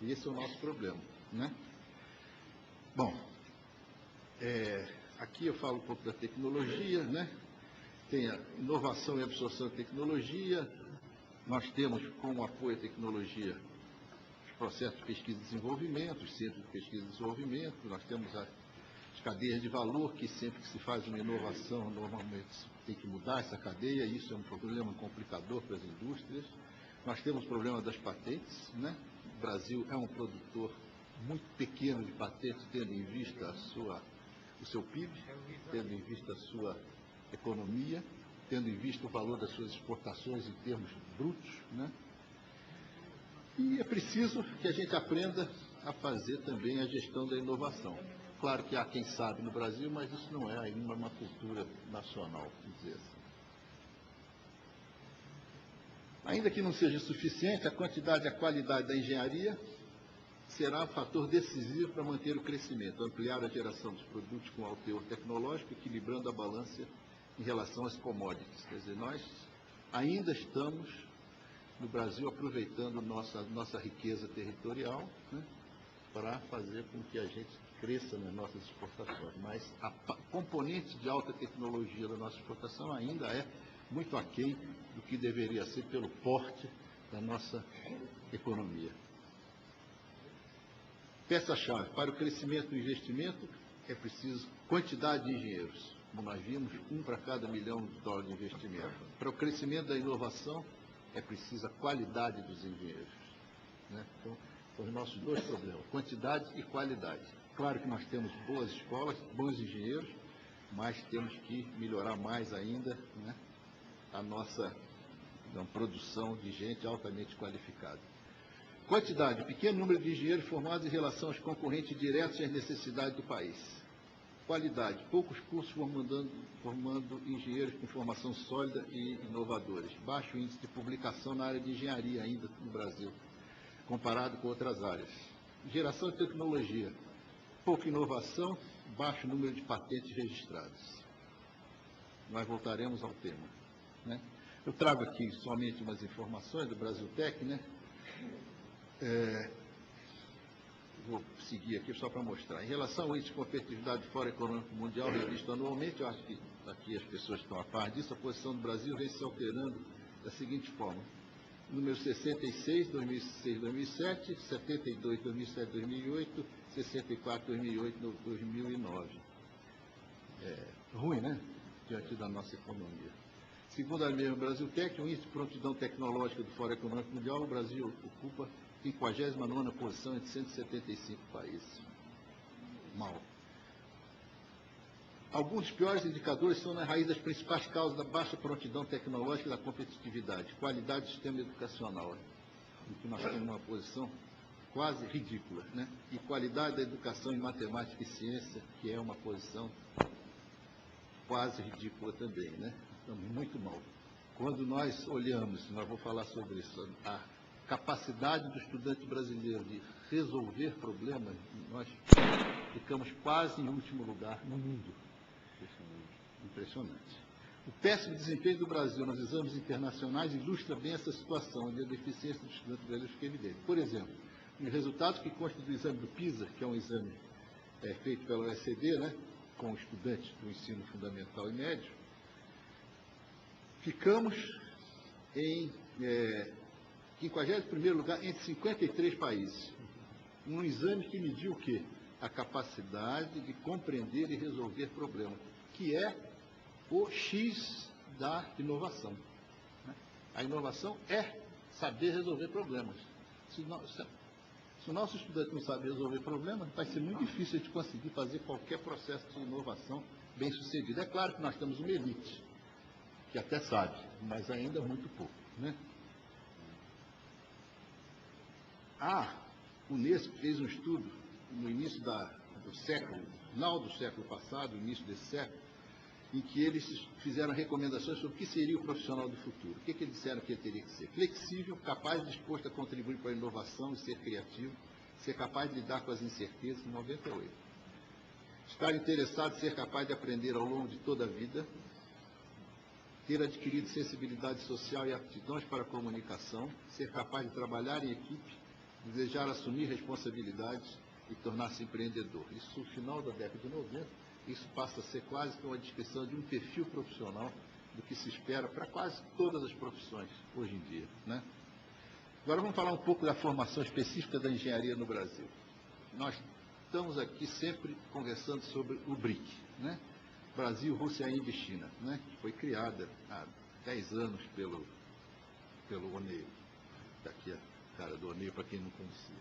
E esse é o nosso problema, né? Bom, aqui eu falo um pouco da tecnologia, né? Tem a inovação e absorção de tecnologia. Nós temos, como apoio à tecnologia, os processos de pesquisa e desenvolvimento, os centros de pesquisa e desenvolvimento. Nós temos as cadeias de valor, que sempre que se faz uma inovação, normalmente tem que mudar essa cadeia. Isso é um problema complicador para as indústrias. Nós temos o problema das patentes, né? O Brasil é um produtor muito pequeno de patentes, tendo em vista o seu PIB, tendo em vista a sua economia, tendo em vista o valor das suas exportações em termos brutos, né? E é preciso que a gente aprenda a fazer também a gestão da inovação. Claro que há quem sabe no Brasil, mas isso não é ainda uma cultura nacional, vamos dizer assim. Ainda que não seja suficiente, a quantidade e a qualidade da engenharia será um fator decisivo para manter o crescimento, ampliar a geração dos produtos com alto teor tecnológico, equilibrando a balança em relação às commodities. Quer dizer, nós ainda estamos, no Brasil, aproveitando nossa riqueza territorial, né, para fazer com que a gente cresça nas nossas exportações. Mas a componente de alta tecnologia da nossa exportação ainda é muito aquém do que deveria ser pelo porte da nossa economia. Peça-chave para o crescimento do investimento é preciso quantidade de engenheiros. Como nós vimos, um para cada $1 milhão de investimento. Para o crescimento da inovação é preciso a qualidade dos engenheiros, né? Então, são os nossos dois problemas, quantidade e qualidade. Claro que nós temos boas escolas, bons engenheiros, mas temos que melhorar mais ainda, né, a nossa produção de gente altamente qualificada. Quantidade, pequeno número de engenheiros formados em relação aos concorrentes diretos e às necessidades do país. Qualidade, poucos cursos formando engenheiros com formação sólida e inovadores. Baixo índice de publicação na área de engenharia ainda no Brasil, comparado com outras áreas. Geração de tecnologia, pouca inovação, baixo número de patentes registradas. Nós voltaremos ao tema, né? Eu trago aqui somente umas informações do Brasiltec, né? Vou seguir aqui só para mostrar. Em relação ao índice de competitividade do Fórum Econômico Mundial revisto anualmente, eu acho que aqui as pessoas estão a par disso, a posição do Brasil vem se alterando da seguinte forma. Número 66, 2006, 2007, 72, 2007, 2008, 64, 2008, 2009. Ruim, né? Diante da nossa economia. Segundo a mesma Brasiltec, o índice de prontidão tecnológica do Fórum Econômico Mundial, o Brasil ocupa 59ª posição entre 175 países. Mal. Alguns dos piores indicadores são na raiz das principais causas da baixa prontidão tecnológica e da competitividade. Qualidade do sistema educacional, em que nós temos uma posição quase ridícula, né? E qualidade da educação em matemática e ciência, que é uma posição quase ridícula também, né? Estamos muito mal. Quando nós olhamos, nós vamos falar sobre isso, a capacidade do estudante brasileiro de resolver problemas, nós ficamos quase em último lugar no mundo. Impressionante. O péssimo desempenho do Brasil nos exames internacionais ilustra bem essa situação, onde a deficiência do estudante brasileiro fica evidente. Por exemplo, os resultados que constam do exame do PISA, que é um exame feito pela OECD, né, com estudantes do ensino fundamental e médio, ficamos em 51º lugar entre 53 países. Um exame que mediu o quê? A capacidade de compreender e resolver problemas, que é o X da inovação. A inovação é saber resolver problemas. Se o nosso estudante não sabe resolver problemas, vai ser muito difícil de conseguir fazer qualquer processo de inovação bem sucedido. É claro que nós temos uma elite, que até sabe, mas ainda muito pouco, né? A Unesco fez um estudo no início do século, final do século passado, início desse século, em que eles fizeram recomendações sobre o que seria o profissional do futuro. O que eles disseram que ele teria que ser? Flexível, capaz e disposto a contribuir para a inovação e ser criativo, ser capaz de lidar com as incertezas, 98. Estar interessado e ser capaz de aprender ao longo de toda a vida, ter adquirido sensibilidade social e aptidões para a comunicação, ser capaz de trabalhar em equipe, desejar assumir responsabilidades e tornar-se empreendedor. Isso, no final da década de 90, isso passa a ser quase que uma descrição de um perfil profissional do que se espera para quase todas as profissões hoje em dia, né? Agora vamos falar um pouco da formação específica da engenharia no Brasil. Nós estamos aqui sempre conversando sobre o BRIC, né? Brasil, Rússia, Índia e China, né? Que foi criada há 10 anos pelo Onei. Está aqui a cara do Onei, para quem não conhecia.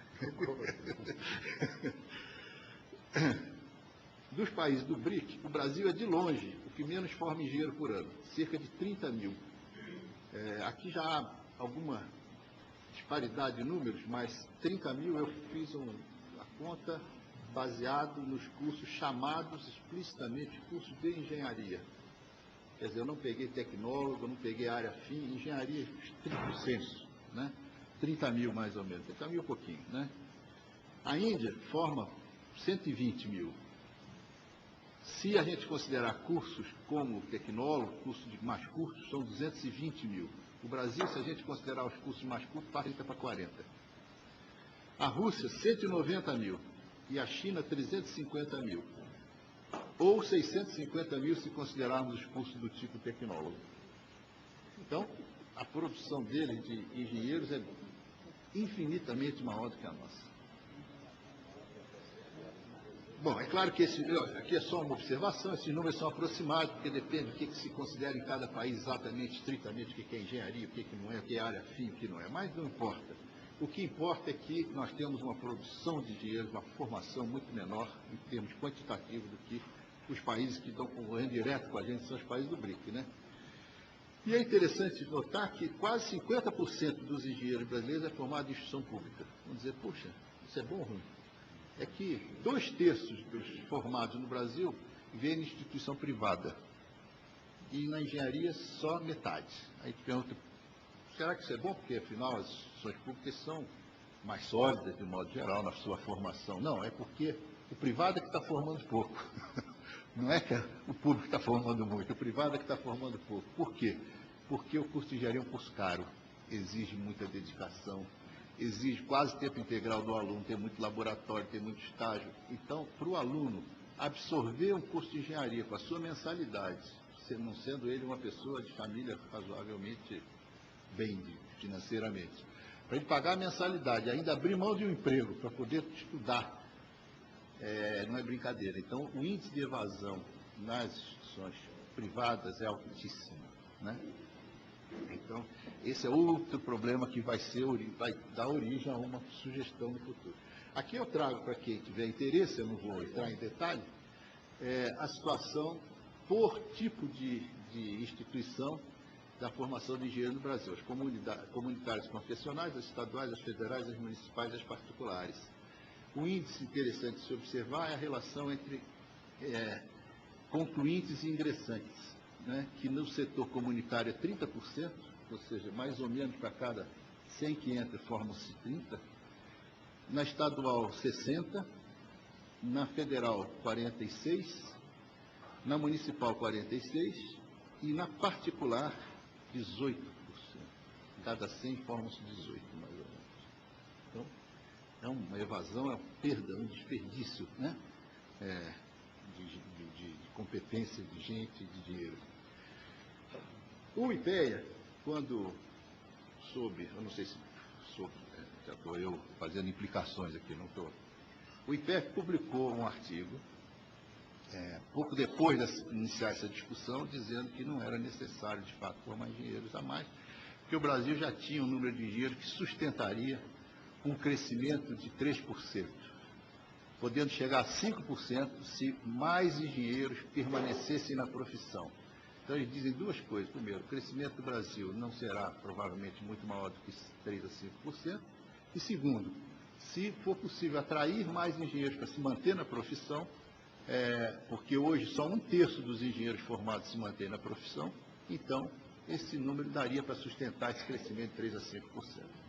Dos países do BRIC, o Brasil é de longe o que menos forma engenheiro por ano, cerca de 30 mil. Aqui já há alguma disparidade de números, mas 30 mil eu fiz a conta baseado nos cursos chamados explicitamente cursos de engenharia. Quer dizer, eu não peguei tecnólogo, eu não peguei área fim, engenharia estricto sensu, né? 30 mil mais ou menos, 30 mil pouquinho, né? A Índia forma 120 mil. Se a gente considerar cursos como tecnólogo, cursos de mais curtos, são 220 mil. O Brasil, se a gente considerar os cursos mais curtos, passa para 40. A Rússia, 190 mil. E a China, 350 mil. Ou 650 mil se considerarmos os cursos do tipo tecnólogo. Então, a produção deles de engenheiros é infinitamente maior do que a nossa. Bom, é claro que aqui é só uma observação, esses números são aproximados, porque depende do que se considera em cada país exatamente, estritamente, o que é engenharia, o que não é, o que é área fim, o que não é, mas não importa. O que importa é que nós temos uma produção de engenheiros, uma formação muito menor em termos quantitativos do que os países que estão concorrendo direto com a gente, são os países do BRIC, né? E é interessante notar que quase 50% dos engenheiros brasileiros é formado em instituição pública. Vamos dizer, puxa, isso é bom ou ruim? É que 2/3 dos formados no Brasil vêm em instituição privada. E na engenharia só metade. Aí te pergunta, será que isso é bom? Porque afinal as instituições públicas são mais sólidas de modo geral na sua formação. Não, é porque o privado é que está formando pouco. Não é que o público está formando muito, o privado é que está formando pouco. Por quê? Porque o curso de engenharia é um curso caro, exige muita dedicação, exige quase tempo integral do aluno, tem muito laboratório, tem muito estágio. Então, para o aluno absorver um curso de engenharia com a sua mensalidade, não sendo ele uma pessoa de família razoavelmente bem financeiramente, para ele pagar a mensalidade, ainda abrir mão de um emprego para poder estudar, não é brincadeira. Então, o índice de evasão nas instituições privadas é altíssimo, né? Então, esse é outro problema que vai dar origem a uma sugestão no futuro. Aqui eu trago, para quem tiver interesse, eu não vou entrar em detalhe, a situação por tipo de instituição da formação de engenheiro no Brasil. As comunitárias confessionais, as estaduais, as federais, as municipais e as particulares. Um índice interessante de se observar é a relação entre concluintes e ingressantes, né, que no setor comunitário é 30%, ou seja, mais ou menos para cada 100 que entra, formam-se 30%, na estadual 60%, na federal 46%, na municipal 46% e na particular 18%. Cada 100 formam-se 18, mais ou menos. Então, é uma evasão, é uma perda, um desperdício, né, de competência de gente, de dinheiro. O IPEA, quando soube, eu não sei se soube, já estou eu fazendo implicações aqui, não estou. O IPEA publicou um artigo, pouco depois de iniciar essa discussão, dizendo que não era necessário, de fato, formar engenheiros a mais, porque o Brasil já tinha um número de engenheiros que sustentaria um crescimento de 3%, podendo chegar a 5% se mais engenheiros permanecessem na profissão. Então, eles dizem duas coisas. Primeiro, o crescimento do Brasil não será provavelmente muito maior do que 3% a 5%. E segundo, se for possível atrair mais engenheiros para se manter na profissão, porque hoje só 1/3 dos engenheiros formados se mantém na profissão, então esse número daria para sustentar esse crescimento de 3% a 5%.